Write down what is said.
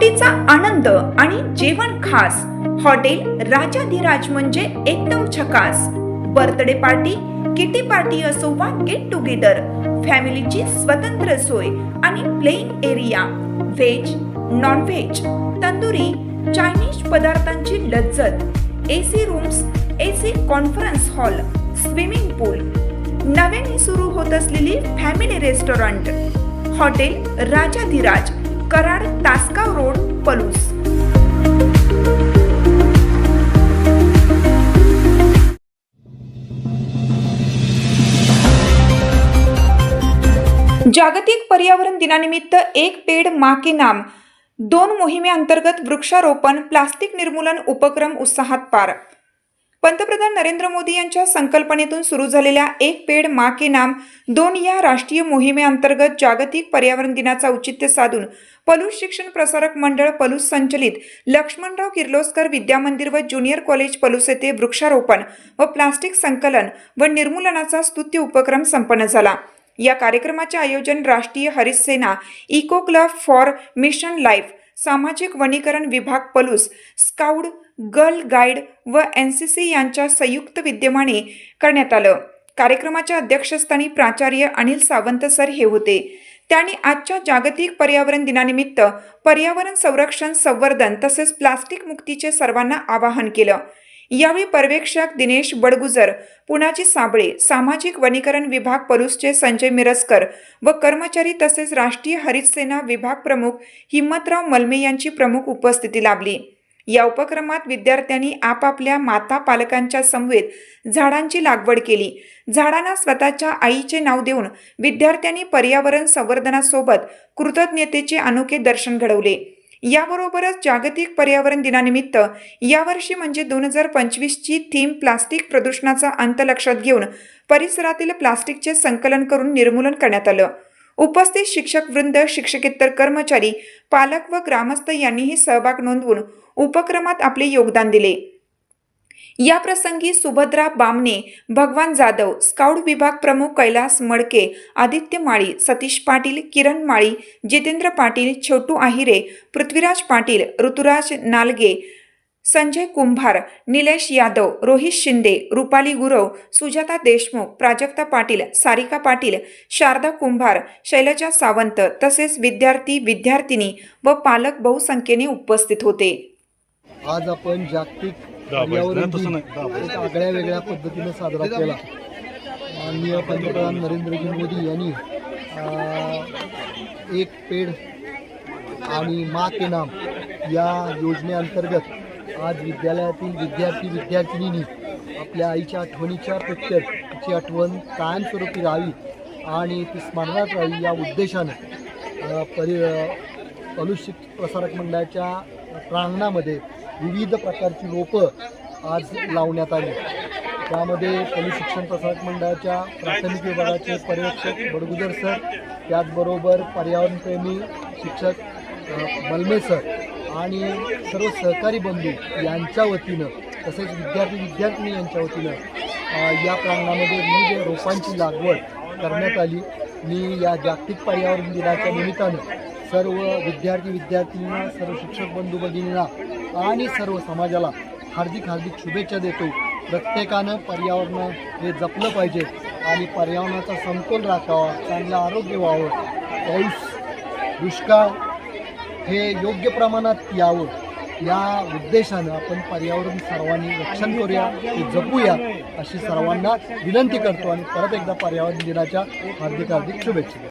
पार्टीचा आनंद आणि जेवण खास। हॉटेल राजाधिराज म्हणजे एकदम झकास। बर्थडे पार्टी, किटी पार्टी असो वा गेट टुगेदर, फॅमिलीची स्वतंत्र सोय आणि playing area, veg, non veg, tandoori, Chinese पदार्थांची लज्जत, AC rooms, AC conference hall, swimming pool, नव्याने सुरू होत असलेली फॅमिली रेस्टॉरंट, हॉटेल राजाधिराज, कराड, तासगाव रोड, पलूस। जागतिक पर्यावरण दिनानिमित्त एक पेड़ मां के नाम 2 मोहिमेअंतर्गत वृक्षारोपण, प्लास्टिक निर्मूलन उपक्रम उत्साहात पार। पंतप्रधान नरेंद्र मोदी यांच्या संकल्पनेतून सुरू झालेल्या एक पेड़ मां के नाम 2 या राष्ट्रीय मोहिमेअंतर्गत जागतिक पर्यावरण दिनाचा औचित्य साधून पलूस शिक्षण प्रसारक मंडळ पलूस संचलित लक्ष्मणराव किर्लोस्कर विद्यामंदिर व ज्युनियर कॉलेज पलूस येथे वृक्षारोपण व प्लास्टिक संकलन व निर्मूलनाचा स्तुत्य उपक्रम संपन्न झाला। या कार्यक्रमाचे आयोजन राष्ट्रीय हरित सेना, eco club for mission life, सामाजिक वनीकरण विभाग पलूस, स्काउट, गर्ल गाईड व एनसीसी यांच्या संयुक्त विद्यमाने करण्यात आलं। कार्यक्रमाच्या अध्यक्षस्थानी प्राचार्य अनिल सावंत सर हे होते। त्यांनी आजच्या जागतिक पर्यावरण दिनानिमित्त पर्यावरण संरक्षण, संवर्धन तसेच प्लास्टिक मुक्तीचे सर्वांना आवाहन केलं। यावेळी पर्यवेक्षक दिनेश बडगुजर, पुनाजी साबळे, सामाजिक वनीकरण विभाग पलूसचे संजय मिरजकर व कर्मचारी तसेच राष्ट्रीय हरित सेना विभाग प्रमुख हिम्मतराव मलमे यांची प्रमुख उपस्थिती लाभली। या उपक्रमात विद्यार्थ्यांनी आपापल्या माता पालकांच्या समवेत झाडांची लागवड केली। झाडांना स्वतःच्या आईचे नाव देऊन विद्यार्थ्यांनी पर्यावरण संवर्धनासोबत कृतज्ञतेचे अनोखे दर्शन घडवले। याबरोबरच जागतिक पर्यावरण दिनानिमित्त यावर्षी म्हणजे 2025 ची थीम प्लास्टिक प्रदूषणाचा अंत लक्षात घेऊन परिसरातील प्लास्टिकचे संकलन करून निर्मूलन करण्यात आलं। उपस्थित शिक्षक वृंद, शिक्षकेतर कर्मचारी, पालक व ग्रामस्थ यांनीही सहभाग नोंदवून उपक्रमात आपले योगदान दिले। या प्रसंगी सुभद्रा बामणे, भगवान जाधव, स्काउट विभाग प्रमुख कैलास मडके, आदित्य माळी, सतीश पाटील, किरण माळी, जितेंद्र पाटील, छोटू आहिरे, पृथ्वीराज पाटील, ऋतुराज नालगे, संजय कुंभार, निलेश यादव, रोहित शिंदे, रुपाली गुरव, सुजाता देशमुख, प्राजक्ता पाटील, सारिका पाटील, शारदा कुंभार, शैलजा सावंत तसेच विद्यार्थी, विद्यार्थिनी व पालक बहुसंख्येने उपस्थित होते। आज आपण जागतिक पर्यावरण दिन एक आगळ्या वेगळ्या पद्धतीने साजरा केला। माननीय पंतप्रधान नरेंद्रजी मोदी यांनी एक पेड़ आणि मां के नाम या योजनेअंतर्गत आज विद्यालयातील विद्यार्थी विद्यार्थिनींनी आपल्या आईच्या आठवणीच्या प्रत्येक तिची आठवण कायमस्वरूपी राहावी आणि ती स्मरणात राहावी या उद्देशाने पलूस प्रसारक मंडळाच्या प्रांगणामध्ये विविध प्रकारची रोपं आज लावण्यात आली। त्यामध्ये पलूस शिक्षण प्रसारक मंडळाच्या प्राथमिक विभागाचे पर्यवेक्षक बडगुजर सर, त्याचबरोबर पर्यावरणप्रेमी शिक्षक मलमे सर आणि सर्व सहकारी बंधू यांच्या वतीनं तसेच विद्यार्थी विद्यार्थिनी यांच्या वतीनं या प्रांगणामध्ये विविध रोपांची लागवड करण्यात आली। मी या जागतिक पर्यावरण दिनाच्या निमित्तानं सर्व विद्यार्थी विद्यार्थिनींना, सर्व शिक्षक बंधू भगिनींना आणि सर्व समाजाला हार्दिक शुभेच्छा देतो। प्रत्येकानं पर्यावरण हे जपलं पाहिजे आणि पर्यावरणाचा समतोल राखावा, चांगलं आरोग्य व्हावं, पाऊस, दुष्काळ हे योग्य प्रमाणात यावं या उद्देशानं आपण पर्यावरण सर्वांनी रक्षण करूया, ते जपूया अशी सर्वांना विनंती करतो आणि परत एकदा पर्यावरण दिनाच्या हार्दिक शुभेच्छा।